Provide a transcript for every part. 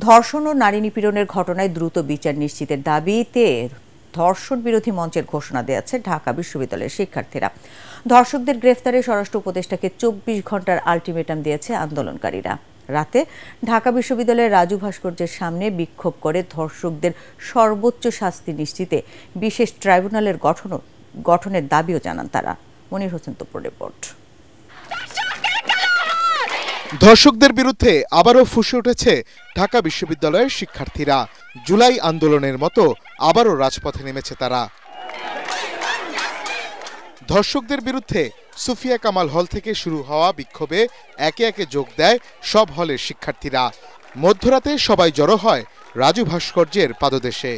ধর্ষণ ও নারী নিপীড়নের ঘটনায় দ্রুত বিচার নিশ্চিতের দাবিতে ধর্ষণ বিরোধী মঞ্চের ঘোষণা দিয়েছে ঢাকা বিশ্ববিদ্যালয়ের শিক্ষার্থীরা। ধর্ষকদের গ্রেফতারে স্বরাষ্ট্র উপদেষ্টাকে 24 ঘন্টার আলটিমেটাম দিয়েছে আন্দোলনকারীরা। রাতে ঢাকা বিশ্ববিদ্যালয়ের রাজু ভাস্কর্যের সামনে বিক্ষোভ করে ধর্ষকদের সর্বোচ্চ শাস্তি নিশ্চিতে বিশেষ ট্রাইব্যুনালের গঠনের দাবিও জানান তারা। মনির হোসেন তপুর রিপোর্ট। ধর্ষকদের বিরুদ্ধে আবারও ফুঁসে উঠেছে ঢাকা বিশ্ববিদ্যালয়ের শিক্ষার্থীরা। জুলাই আন্দোলনের মতো আবারও রাজপথে নেমেছে তারা। ধর্ষকদের বিরুদ্ধে সুফিয়া কামাল হল থেকে শুরু হওয়া বিক্ষোভে একে একে যোগ দেয় সব হলের শিক্ষার্থীরা। মধ্যরাতে সবাই জড়ো হয় রাজু ভাস্কর্যের পাদদেশে।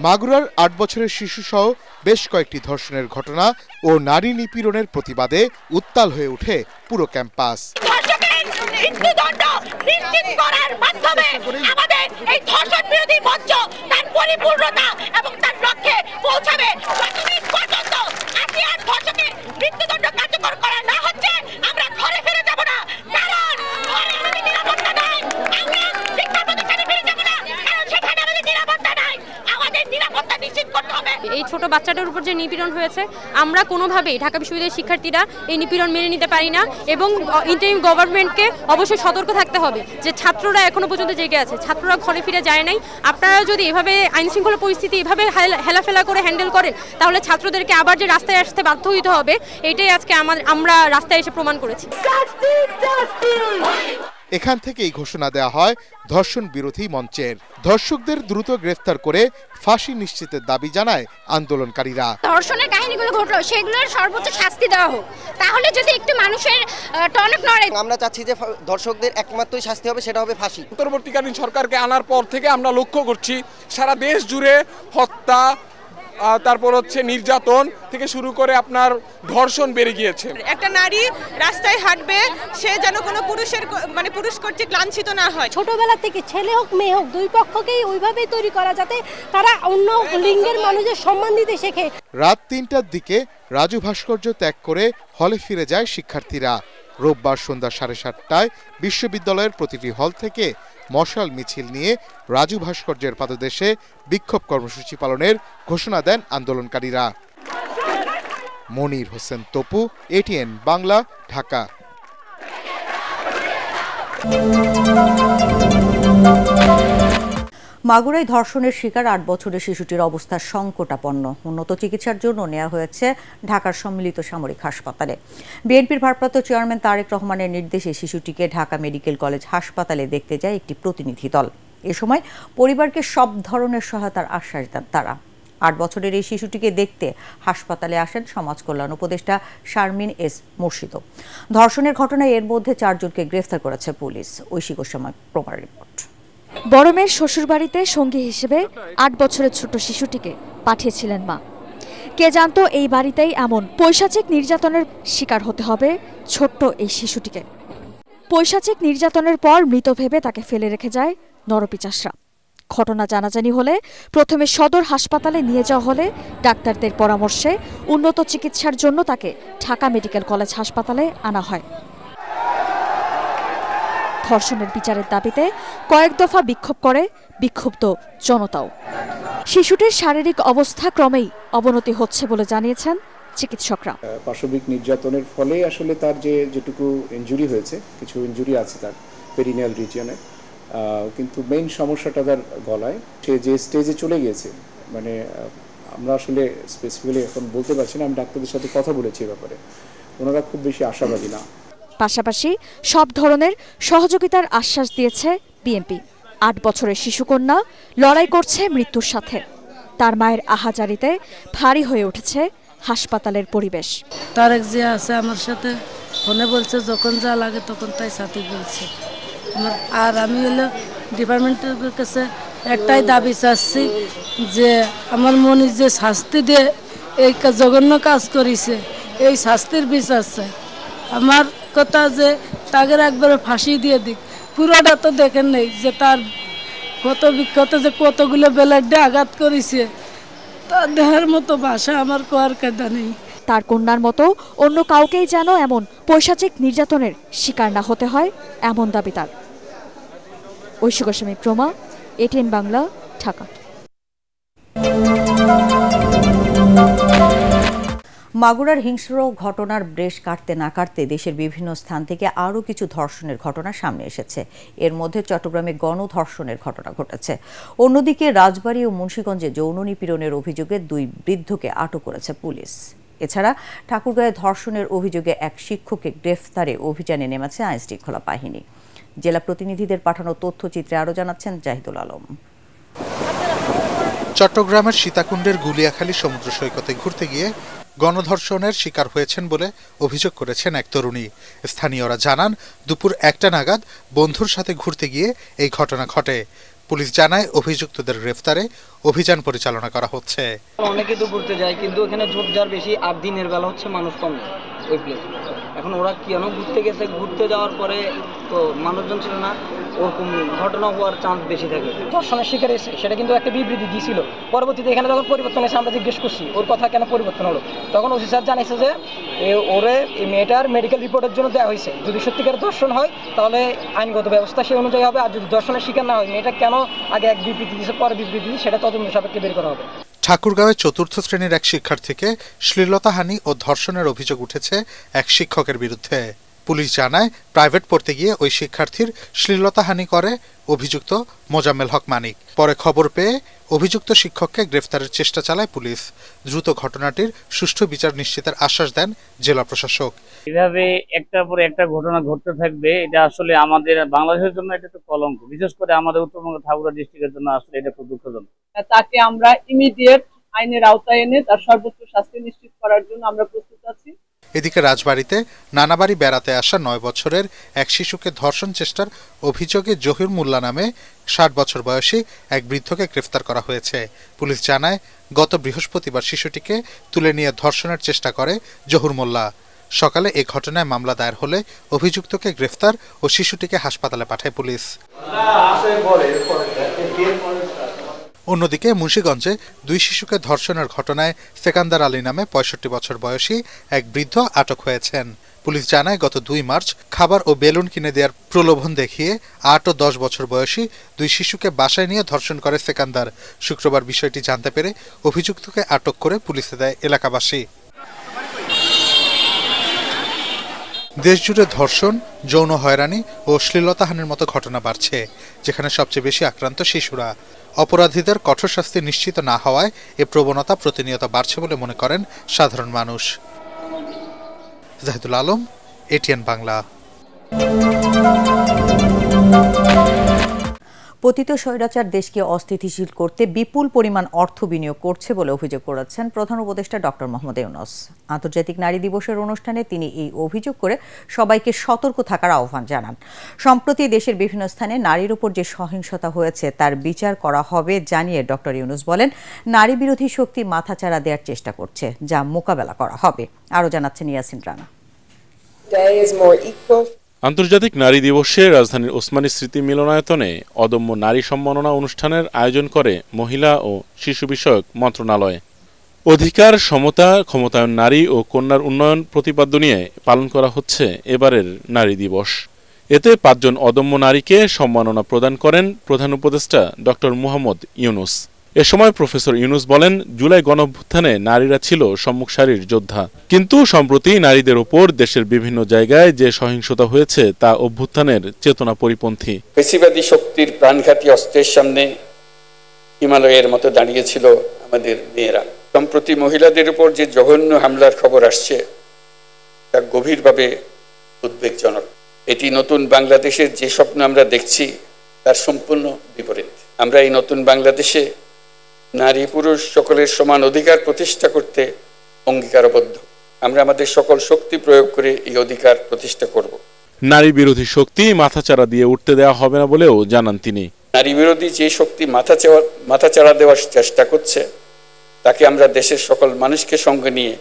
মাগুরার 8 বছরের শিশুসহ বেশ কয়েকটি ধর্ষণের ঘটনা ও নারী নিপীড়নের প্রতিবাদে উত্তাল হয়ে ওঠে পুরো ক্যাম্পাস। এই ছোট বাচ্চাটার উপর যে নিপীড়ন হয়েছে, আমরা কোনোভাবেই ঢাকা বিশ্ববিদ্যালয়ের শিক্ষার্থীরা এই নিপীড়ন মেনে নিতে পারি না এবং ইন্টারিম গভর্নমেন্টকে অবশ্যই সতর্ক থাকতে হবে যে ছাত্ররা এখনো পর্যন্ত জেগে আছে, ছাত্ররা ঘরে ফিরে যায় নাই। আপনারা যদি এভাবে আইন শৃঙ্খলা পরিস্থিতি এভাবে হেলাফেলা করে হ্যান্ডেল করেন তাহলে ছাত্রদেরকে আবার যে রাস্তায় আসতে বাধ্য হইতে হবে, এটাই আজকে আমরা রাস্তায় এসে প্রমাণ করেছি। এখান থেকেই ঘোষণা দেওয়া হয় ধর্ষণ বিরোধী মঞ্চের। ধর্ষকদের দ্রুত গ্রেফতার করে ফাঁসি নিশ্চিতের দাবি জানায় আন্দোলনকারীরা। ধর্ষণের কাহিনীগুলো ঘটলো সেগুলোর সর্বোচ্চ শাস্তি দেওয়া হোক, তাহলে যদি একটু মানুষের টনক নড়ে। আমরা চাচ্ছি যে ধর্ষকদের একমাত্রই শাস্তি হবে, সেটা হবে ফাঁসি। অন্তর্বর্তীকালীন সরকারকে আনার পর থেকে আমরা লক্ষ্য করছি সারা দেশ জুড়ে হত্যা, তারপর হচ্ছে নির্যাতন থেকে শুরু করে আপনার ধর্ষণ বেড়ে গিয়েছে। একটা নারী রাস্তায় হাঁটবে, সে যেন কোনো পুরুষ কর্তৃক লাঞ্ছিত না হয়। ছোটবেলা থেকে ছেলে হোক মেয়ে হোক দুই পক্ষকেই ওইভাবেই তৈরি করা যাতে তারা অন্য লিঙ্গের মানুষের সম্মান দিতে শেখে। রাত 3টার দিকে রাজু ভাস্কর্য ত্যাগ করে হলে ফিরে যায় শিক্ষার্থীরা। রোববার সন্ধ্যা 7:30টায় বিশ্ববিদ্যালয়ের প্রতিটি হল থেকে মশাল মিছিল নিয়ে রাজু ভাস্কর্যের পাদদেশে বিক্ষোভ কর্মসূচি পালনের ঘোষণা দেন আন্দোলনকারীরা। মনির হোসেন তপু, ATN বাংলা, ঢাকা। মাগুরায় ধর্ষণের শিকার 8 বছরের শিশুটির অবস্থা সংকটাপন্ন। উন্নত চিকিৎসার জন্য নেওয়া হয়েছে ঢাকার সম্মিলিত সামরিক হাসপাতালে। বিএনপির ভারপ্রাপ্ত চেয়ারম্যান তারেক রহমানের নির্দেশে শিশুটিকে ঢাকা মেডিকেল কলেজ হাসপাতালে দেখতে যায় একটি প্রতিনিধি দল। এ সময় পরিবারকে সব ধরনের সহায়তার আশ্বাস দেন তারা। 8 বছরের এই শিশুটিকে দেখতে হাসপাতালে আসেন সমাজ কল্যাণ উপদেষ্টা শারমিন এস মুর্শিদ। ধর্ষণের ঘটনায় এর মধ্যে 4 জনকে গ্রেফতার করেছে পুলিশ। ঐশী গোস্বামীর প্রমাণ রিপোর্ট। বড় মেয়ের শ্বশুরবাড়িতে সঙ্গী হিসেবে 8 বছরের ছোট শিশুটিকে পাঠিয়েছিলেন মা। কে জানতো এই বাড়িতেই এমন পৈশাচিক নির্যাতনের শিকার হতে হবে ছোট্ট এই শিশুটিকে। পৈশাচিক নির্যাতনের পর মৃত ভেবে তাকে ফেলে রেখে যায় নরপিচাসরা। ঘটনা জানাজানি হলে প্রথমে সদর হাসপাতালে নিয়ে যাওয়া হলে ডাক্তারদের পরামর্শে উন্নত চিকিৎসার জন্য তাকে ঢাকা মেডিকেল কলেজ হাসপাতালে আনা হয়। ধর্ষণের বিচারের দাবিতে কয়েক দফা বিক্ষোভ করে বিক্ষুব্ধ জনতাও। শিশুটির শারীরিক অবস্থা ক্রমেই অবনতি হচ্ছে বলে জানিয়েছেন চিকিৎসকরা। পাশবিক নির্যাতনের ফলে আসলে তার যেটুকু ইনজুরি হয়েছে, কিছু ইনজুরি আছে তার পেরিনিয়াল রিজিয়নে, কিন্তু মেইন সমস্যাটা তার গলায়। সে যে স্টেজে চলে গিয়েছে, মানে আমরা আসলে স্পেসিফিক্যালি এখন বলতে পারছি না। আমি ডাক্তারদের সাথে কথা বলেছি এ ব্যাপারে, ওনারা খুব বেশি আশাবাদী না। পাশাপাশি সব ধরনের সহযোগিতার আশ্বাস দিয়েছে বিএনপি। 8 বছরের শিশুকন্যা লড়াই করছে মৃত্যুর সাথে। তার মায়ের আহাজারিতে ভারী হয়ে উঠেছে হাসপাতালের পরিবেশ। তারেক জিয়া আছে আমার সাথে, ফোনে বলছে যখন যা লাগে তখন তাই সাথে বলছে। আর আমি হলো ডিপার্টমেন্টের কাছে একটাই দাবি চাচ্ছি যে আমার মনে যে শাস্তি দিয়ে এই জঘন্য কাজ করেছে, এই শাস্তির বিচার চাই। আমার কথা যে তাকে একবারে ফাঁসি দিয়ে দিক। পুরোটা তো দেখেন নেই যে তার কত বিক্ষত, যে কতগুলো ব্লেডে আঘাত করেছে, তার দেহের মতো ভাষা আমার কোয়ার কায়দা নেই। তার কন্যার মতো অন্য কাউকেই যেন এমন পৈশাচিক নির্যাতনের শিকার না হতে হয়, এমন দাবি তার। ঐশী গোস্বামী প্রমা, এটিএন বাংলা, ঢাকা। মাগুরার হিংস্র ঘটনার ব্রেশ কাটতে না কাটতে দেশের বিভিন্ন স্থান থেকে আরও কিছু ধর্ষণের ঘটনা সামনে এসেছে। এর মধ্যে চট্টগ্রামে গণধর্ষণের ঘটনা ঘটেছে। অন্যদিকে রাজবাড়ী ও মুন্সিগঞ্জে যৌন নিপীড়নের অভিযোগে 2 বৃদ্ধকে আটক করেছে পুলিশ। এছাড়া ঠাকুরগাঁয়ে ধর্ষণের অভিযোগে এক শিক্ষককে গ্রেফতারে অভিযানে নেমেছে আইনশৃঙ্খলা বাহিনী। জেলা প্রতিনিধিদের পাঠানো তথ্যচিত্রে আরও জানাচ্ছেন জাহিদুল আলম। চট্টগ্রামের সীতাকুণ্ডের গুলিয়াখালী সমুদ্র সৈকতে ঘুরতে গিয়ে গণধর্ষণের শিকার হয়েছেন বলে অভিযোগ করেছেন এক তরুণী। স্থানীয়রা জানান, দুপুর 1টা নাগাদ বন্ধুর সাথে ঘুরতে গিয়ে এই ঘটনা ঘটে। পুলিশ জানায় অভিযুক্তদের গ্রেফতারে অভিযান পরিচালনা করা হচ্ছে। অনেকে তো ঘুরতে যায়, কিন্তু এখানে ঝোপঝাড় বেশি আর দিনের বেলা হচ্ছে মানুষ কম ওই প্লেসে। এখন ওরা কেন ঘুরতে গেছে, ঘুরতে যাওয়ার পরে তো মানুষজন ছিল না, ওরকম ঘটনা হওয়ার চান্স বেশি থাকে। ধর্ষণের শিকার এসে সেটা কিন্তু একটা বিবৃতি দিয়েছিল। পরবর্তীতে এখানে যখন পরিবর্তন এসে আমরা জিজ্ঞেস করছি ওর কথা কেন পরিবর্তন হলো, তখন ওসি স্যার জানিয়েছে যে ওরে এই মেয়েটার মেডিকেল রিপোর্টের জন্য দেওয়া হয়েছে। যদি সত্যিকার ধর্ষণ হয় তাহলে আইনগত ব্যবস্থা সেই অনুযায়ী হবে, আর যদি ধর্ষণের শিকার না হয় মেয়েটা কেন আগে এক বিবৃতি দিয়েছে পরে বিবৃতি দিয়েছে সেটা তদন্ত সাপেক্ষে বের করা হবে। ঠাকুরগাঁওয়ে 4র্থ শ্রেণীর এক শিক্ষার্থীকে শ্লীলতাহানি ও ধর্ষণের অভিযোগ উঠেছে এক শিক্ষকের বিরুদ্ধে। পুলিশ জানায়, প্রাইভেট পড়তে গিয়ে ওই শিক্ষার্থীর শ্লীলতাহানি করে অভিযুক্ত মোজাম্মেল হক মানিক। পরে খবর পেয়ে অভিযুক্ত শিক্ষককে গ্রেফতারের চেষ্টা চালায় পুলিশ। দ্রুত ঘটনাটির সুষ্ঠু বিচার নিশ্চিতের আশ্বাস দেন জেলা প্রশাসক। এভাবে একটার পর একটা ঘটনা ঘটতে থাকবে, এটা আসলে আমাদের বাংলাদেশের জন্য এটা তো কলঙ্ক, বিশেষ করে আমাদের উত্তরবঙ্গ ঠাকুরগাঁও ডিস্ট্রিক্টের জন্য আসলে এটা খুব দুঃখজনক। তাকে আমরা ইমিডিয়েট আইনের আওতায় এনে তার সর্বোচ্চ শাস্তি নিশ্চিত করার জন্য আমরা প্রস্তুত আছি। এদিকে রাজবাড়ীতে নানাবাড়ি বেড়াতে আসা 9 বছরের এক শিশুকে ধর্ষণ চেষ্টার অভিযোগে জহির মোল্লা নামে 60 বছর বয়সী এক বৃদ্ধকে গ্রেফতার করা হয়েছে। পুলিশ জানায়, গত বৃহস্পতিবার শিশুটিকে তুলে নিয়ে ধর্ষণের চেষ্টা করে জহুর মোল্লা। সকালে এই ঘটনায় মামলা দায়ের হলে অভিযুক্তকে গ্রেফতার ও শিশুটিকে হাসপাতালে পাঠায় পুলিশ। অন্যদিকে মুন্সিগঞ্জে 2 শিশুকে ধর্ষণের ঘটনায় সেকান্দার আলী নামে 65 বছর বয়সী এক বৃদ্ধ আটক হয়েছেন। পুলিশ জানায়, গত 2 মার্চ খাবার ও বেলুন কিনে দেওয়ার প্রলোভন দেখিয়ে 8 ও 10 বছর বয়সী 2 শিশুকে বাসায় নিয়ে ধর্ষণ করে সেকান্দার। শুক্রবার বিষয়টি জানতে পেরে অভিযুক্তকে আটক করে পুলিশে দেয় এলাকাবাসী। দেশজুড়ে ধর্ষণ, যৌন হয়রানি ও শ্লীলতাহানির মতো ঘটনা বাড়ছে, যেখানে সবচেয়ে বেশি আক্রান্ত শিশুরা। অপরাধীদের কঠোর শাস্তি নিশ্চিত না হওয়ায় এ প্রবণতা প্রতিনিয়ত বাড়ছে বলে মনে করেন সাধারণ মানুষ। জাহিদুল আলম, এটিএন বাংলা। পতিত স্বৈরাচার দেশকে অস্থিতিশীল করতে বিপুল পরিমাণ অর্থ বিনিয়োগ করছে বলে অভিযোগ করেছেন প্রধান উপদেষ্টা ডক্টর মোহাম্মদ ইউনূস। আন্তর্জাতিক নারী দিবসের অনুষ্ঠানে তিনি এই অভিযোগ করে সবাইকে সতর্ক থাকার আহ্বান জানান। সম্প্রতি দেশের বিভিন্ন স্থানে নারীর উপর যে সহিংসতা হয়েছে তার বিচার করা হবে জানিয়ে ডক্টর ইউনূস বলেন, নারী বিরোধী শক্তি মাথাচাড়া দেওয়ার চেষ্টা করছে, যা মোকাবেলা করা হবে। আরও জানাচ্ছেন ইয়াসিন রানা। আন্তর্জাতিক নারী দিবসে রাজধানীর ওসমানী স্মৃতি মিলনায়তনে অদম্য নারী সম্মাননা অনুষ্ঠানের আয়োজন করে মহিলা ও শিশু বিষয়ক মন্ত্রণালয়। অধিকার, সমতা, ক্ষমতায়ন, নারী ও কন্যার উন্নয়ন প্রতিপাদ্য নিয়ে পালন করা হচ্ছে এবারের নারী দিবস। এতে 5 জন অদম্য নারীকে সম্মাননা প্রদান করেন প্রধান উপদেষ্টা ডক্টর মোহাম্মদ ইউনূস। এ সময় প্রফেসর ইউনূস বলেন, জুলাই গণঅভ্যুত্থানে নারীরা ছিল সম্মুখ সারির যোদ্ধা, কিন্তু সম্প্রতি নারীদের উপর দেশের বিভিন্ন জায়গায় যে সহিংসতা হয়েছে তা অভ্যুত্থানের চেতনা পরিপন্থী। পেশিবাদী শক্তির প্রাণঘাতী অস্ত্রের সামনে হিমালয়ের মতো দাঁড়িয়েছিল আমাদের মেয়েরা। সম্প্রতি মহিলাদের উপর যে জঘন্য হামলার খবর আসছে তা গভীরভাবে উদ্বেগজনক। এটি নতুন বাংলাদেশের যে স্বপ্ন আমরা দেখছি তার সম্পূর্ণ বিপরীত। আমরা এই নতুন বাংলাদেশে নারী পুরুষ সকলের সমান অধিকার প্রতিষ্ঠা করতে অঙ্গীকারবদ্ধ। আমরা আমাদের সকল শক্তি প্রয়োগ করে এই অধিকার প্রতিষ্ঠা করব। নারী বিরোধী শক্তি মাথাচাড়া দিয়ে উঠতে দেওয়া হবে না বলেও জানান তিনি। নারী বিরোধী যে শক্তি মাথাচাড়া দেওয়ার চেষ্টা করছে তাকে আমরা দেশের সকল মানুষকে সঙ্গে নিয়ে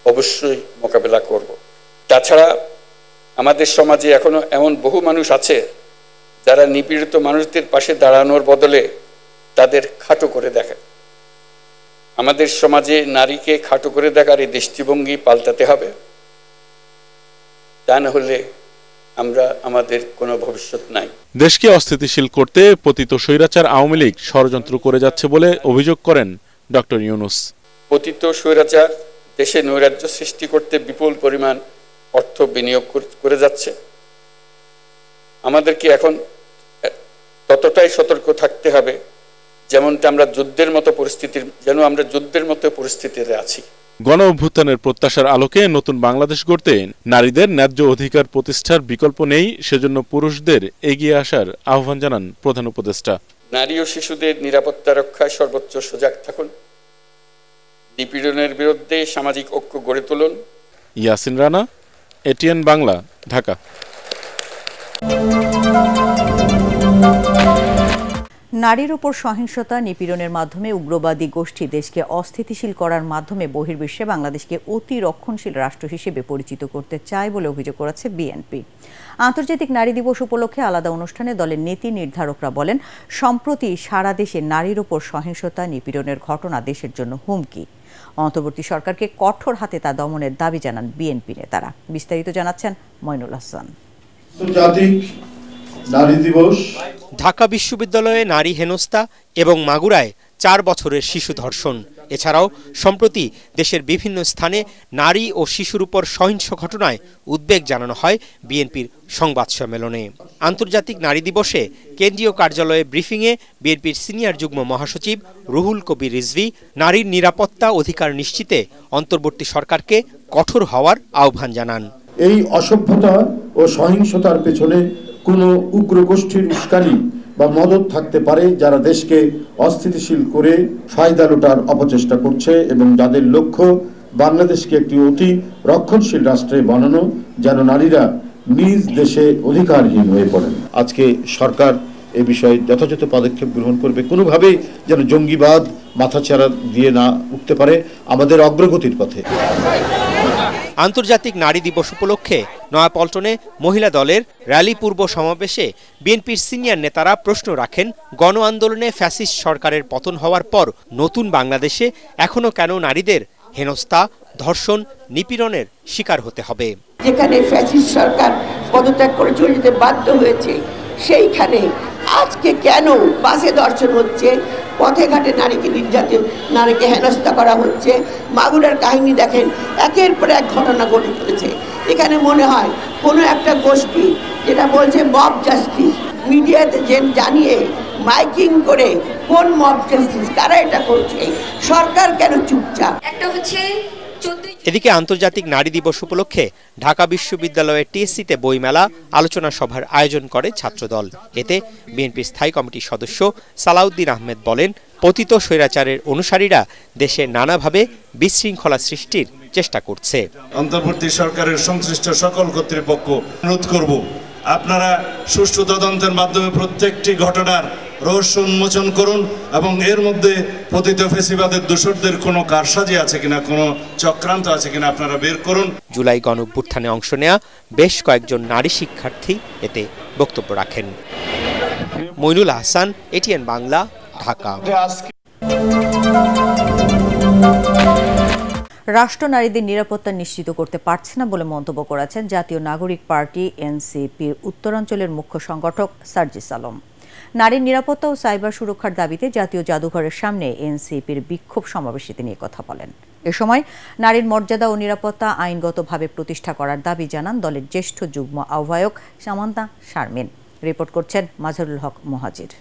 অবশ্যই মোকাবেলা করব। তাছাড়া আমাদের সমাজে এখনো এমন বহু মানুষ আছে যারা নিপীড়িত মানুষদের পাশে দাঁড়ানোর বদলে তাদের খাটো করে দেখে। আমাদের সমাজে নারীকে খাটো করে দেখার এই দৃষ্টিভঙ্গি পাল্টাতে হবে, তা না হলে আমাদের কোনো ভবিষ্যৎ নাই। দেশকে অস্থিতিশীল করতে পতিত স্বৈরাচার আওয়ামী লীগ ষড়যন্ত্র করে যাচ্ছে বলে অভিযোগ করেন ডক্টর ইউনূস। পতিত স্বৈরাচার দেশে নৈরাজ্য সৃষ্টি করতে বিপুল পরিমাণ অর্থ বিনিয়োগ করে যাচ্ছে। আমাদেরকে এখন ততটাই সতর্ক থাকতে হবে যেমনটা আমরা যুদ্ধের মতো পরিস্থিতিতে আছি। গণ অভ্যুত্থানের প্রত্যাশার আলোকে নতুন বাংলাদেশ গড়তে নারীদের ন্যায্য অধিকার প্রতিষ্ঠার বিকল্প নেই, সেজন্য পুরুষদের এগিয়ে আসার আহ্বান জানান প্রধান উপদেষ্টা। নারী ও শিশুদের নিরাপত্তা রক্ষায় সর্বোচ্চ সজাগ থাকুন, নিপীড়নের বিরুদ্ধে সামাজিক ঐক্য গড়ে তুলুন। ইয়াসিন রানা, এটিএন বাংলা, ঢাকা। নারীর উপর সহিংসতা নিপীড়নের মাধ্যমে উগ্রবাদী গোষ্ঠী দেশকে অস্থিতিশীল করার মাধ্যমে বহির্বিশ্বে বাংলাদেশকে অতি রক্ষণশীল রাষ্ট্র হিসেবে পরিচিত করতে চায় বলে অভিযোগ করেছে বিএনপি। আন্তর্জাতিক নারী দিবস উপলক্ষে আলাদা অনুষ্ঠানে দলের নীতি নির্ধারকরা বলেন, সম্প্রতি সারা দেশে নারীর উপর সহিংসতা নিপীড়নের ঘটনা দেশের জন্য হুমকি। অন্তর্বর্তী সরকারকে কঠোর হাতে তা দমনের দাবি জানান বিএনপি নেতারা। বিস্তারিত জানাচ্ছেন মইনুল হাসান। নারী দিবস, ঢাকা বিশ্ববিদ্যালয়ে নারী হেনস্থা এবং মাগুরায় 4 বছরের শিশু ধর্ষণ, এছাড়াও সম্প্রতি দেশের বিভিন্ন স্থানে নারী ও শিশুর উপর সহিংস ঘটনায় উদ্বেগ জানানো হয় বিএনপির সংবাদ সম্মেলনে। আন্তর্জাতিক নারী দিবসে কেন্দ্রীয় কার্যালয়ে ব্রিফিংয়ে বিএনপির সিনিয়র যুগ্ম মহাসচিব রুহুল কবির রিজভী নারীর নিরাপত্তা অধিকার নিশ্চিতে অন্তর্বর্তী সরকারকে কঠোর হওয়ার আহ্বান জানান। এই অসভ্যতা ও সহিংসতার পেছনে কোনো উগ্র গোষ্ঠীর উস্কানি বা মদত থাকতে পারে, যারা দেশকে অস্থিতিশীল করে ফায়দা লুটার অপচেষ্টা করছে এবং যাদের লক্ষ্য বাংলাদেশকে একটি অতি রক্ষণশীল রাষ্ট্রে বানানো, যেন নারীরা নিজ দেশে অধিকারহীন হয়ে পড়েন। আজকে সরকার এ বিষয়ে যথাযথ পদক্ষেপ গ্রহণ করবে, কোনোভাবেই যেন জঙ্গিবাদ মাথাচাড়া দিয়ে না উঠতে পারে আমাদের অগ্রগতির পথে। আন্তর্জাতিক নারী দিবস উপলক্ষে নয়াপল্টনে মহিলা দলের র্যালি পূর্ব সমাবেশে বিএনপির সিনিয়র নেতারা প্রশ্ন রাখেন, গণ আন্দোলনে ফ্যাসিস্ট সরকারের পতন হওয়ার পর নতুন বাংলাদেশে এখনো কেন নারীদের হেনস্থা, ধর্ষণ, নিপীড়নের শিকার হতে হবে? যেখানে ফ্যাসিস্ট সরকার পদত্যাগ করে চলে যেতে বাধ্য হয়েছে, সেইখানে আজকে কেন বাসে ধর্ষণ হচ্ছে, পথে ঘাটে নারীকে নির্যাতন, নারীকে হেনস্থা করা হচ্ছে? মাগুরার কাহিনী দেখেন, একের পর এক ঘটনা ঘটে চলেছে। এখানে মনে হয় কোনো একটা গোষ্ঠী যেটা বলছে মব জাস্টিস, মিডিয়াতে জানিয়ে মাইকিং করে কোন মব জাস্টিস, কারা এটা করছে, সরকার কেন চুপচাপ? একটা হচ্ছে এদিকে আন্তর্জাতিক নারী দিবস উপলক্ষে ঢাকা বিশ্ববিদ্যালয়ের টিএসসিতে বইমেলা, আলোচনা সভার আয়োজন করে ছাত্রদল। এতে বিএনপির স্থায়ী কমিটির সদস্য সালাউদ্দিন আহমেদ বলেন, পতিত স্বৈরাচারের অনুসারীরা দেশে নানাভাবে বিশৃঙ্খলা সৃষ্টির চেষ্টা করছে। অন্তর্বর্তী সরকারের সংশ্লিষ্ট সকল কর্তৃপক্ষ অনুরোধ করব, আপনারা সুষ্ঠু তদন্তের মাধ্যমে প্রত্যেকটি ঘটনার রহস্য উন্মোচন করুন এবং এর মধ্যে পতিত ফ্যাসিবাদের দোষরদের কোনো কারসাজি আছে কিনা, কোনো চক্রান্ত আছে কিনা আপনারা বের করুন। জুলাই গণ অভ্যুত্থানে অংশ নেয়া বেশ কয়েকজন নারী শিক্ষার্থী এতে বক্তব্য রাখেন। মইনুল হাসান, এটিএন বাংলা, ঢাকা। রাষ্ট্র নারীদের নিরাপত্তা নিশ্চিত করতে পারছে না বলে মন্তব্য করেছেন জাতীয় নাগরিক পার্টি এনসিপির উত্তরাঞ্চলের মুখ্য সংগঠক সার্জিস আলম। নারীর নিরাপত্তা ও সাইবার সুরক্ষার দাবিতে জাতীয় জাদুঘরের সামনে এনসিপির বিক্ষোভ সমাবেশে তিনি কথা বলেন। এ সময় নারীর মর্যাদা ও নিরাপত্তা আইনগতভাবে প্রতিষ্ঠা করার দাবি জানান দলের জ্যেষ্ঠ যুগ্ম আহ্বায়ক সামান্তা শারমিন। রিপোর্ট করছেন মাজহারুল হক মুহাজির।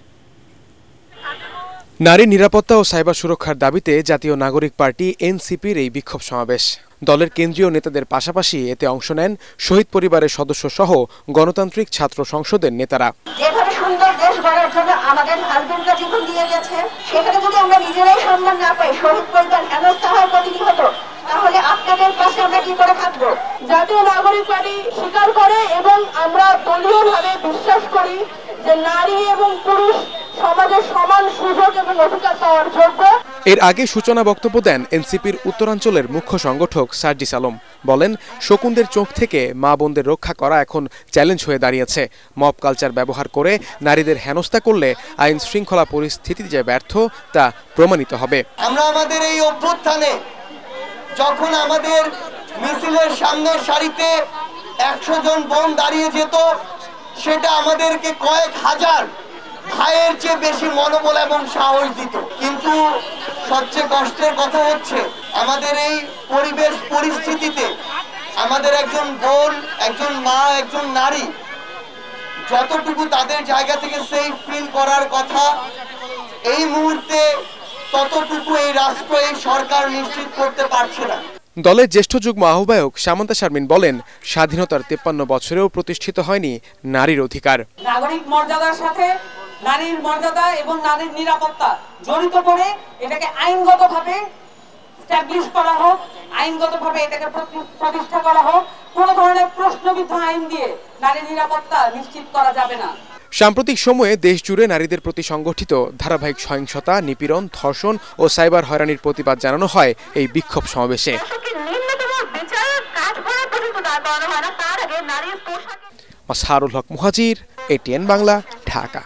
নারী নিরাপত্তা ও সাইবার সুরক্ষার দাবিতে জাতীয় নাগরিক পার্টি এনসিপির এই বিক্ষোভ সমাবেশ। দলের কেন্দ্রীয় নেতাদের পাশাপাশি এতে অংশ নেন শহীদ পরিবারের সদস্য সহ গণতান্ত্রিক ছাত্র সংসদের নেতারা। যেভাবে সুন্দর দেশ গড়ার জন্য আমাদের হাজবেন্ডরা জীবন দিয়ে গেছে, সেখানে যদি আমরা নিজেরাই সম্মান না পাই, শহীদ পরিবার হেনস্থা হওয়ার প্রতিনিহত, তাহলে আপনাদের পাশে আমরা কি করে থাকবো? জাতীয় নাগরিক পার্টি স্বীকার করে এবং আমরা দলীয়ভাবে বিশ্বাস করি যে নারী এবং পুরুষ সমাজের সমান সুযোগ এবং অধিকার পাওয়ার যোগ্য। এর আগে সূচনা বক্তব্য দেন এনসিপির উত্তরাঞ্চলের মুখ্য সংগঠক সার্জিস আলম। বলেন, শকুনদের চোখ থেকে মা বোনদের রক্ষা করা এখন চ্যালেঞ্জ হয়ে দাঁড়িয়েছে। মব কালচার ব্যবহার করে নারীদের হেনস্থা করলে আইন শৃঙ্খলা পরিস্থিতি যে ব্যর্থ তা প্রমাণিত হবে। আমরা আমাদের এই অভ্যুত্থানে যখন আমাদের মিছিলের সামনের সারিতে 100 জন বোন দাঁড়িয়ে যেত, সেটা আমাদেরকে কয়েক হাজার ভাইয়ের চেয়ে বেশি মনোবল এবং সাহস দিত। কিন্তু সবচেয়ে কষ্টের কথা হচ্ছে আমাদের এই পরিবেশ পরিস্থিতিতে আমাদের একজন বোন, একজন মা, একজন নারী যতটুকু তাদের জায়গা থেকে সেফ ফিল করার কথা এই মুহূর্তে ততটুকু এই রাষ্ট্র, এই সরকার নিশ্চিত করতে পারছে না। দলের জ্যেষ্ঠ যুগ্ম আহ্বায়ক সামান্তা শারমিন বলেন, স্বাধীনতার 53 বছরেও প্রতিষ্ঠিত হয়নি নারীর অধিকার। নাগরিক মর্যাদার সাথে নারীর মর্যাদা এবং নারীর নিরাপত্তা জড়িত করে এটাকে আইনগতভাবে স্ট্যাবলিশ করা হোক, আইনগতভাবে এটাকে প্রতিষ্ঠা করা হোক। কোনো ধরনের প্রশ্নবিদ্ধ আইন দিয়ে নারীর নিরাপত্তা নিশ্চিত করা যাবে না। সাম্প্রতিক সময়ে দেশ জুড়ে নারীদের প্রতি সংগঠিত ধারাবাহিক সহিংসতা, নিপীড়ন, ধর্ষণ ও সাইবার হয়রানির প্রতিবাদ জানানো হয় এই বিক্ষোভ সমাবেশে। মাসহারুল হক মুহাজির, ATN বাংলা, ঢাকা।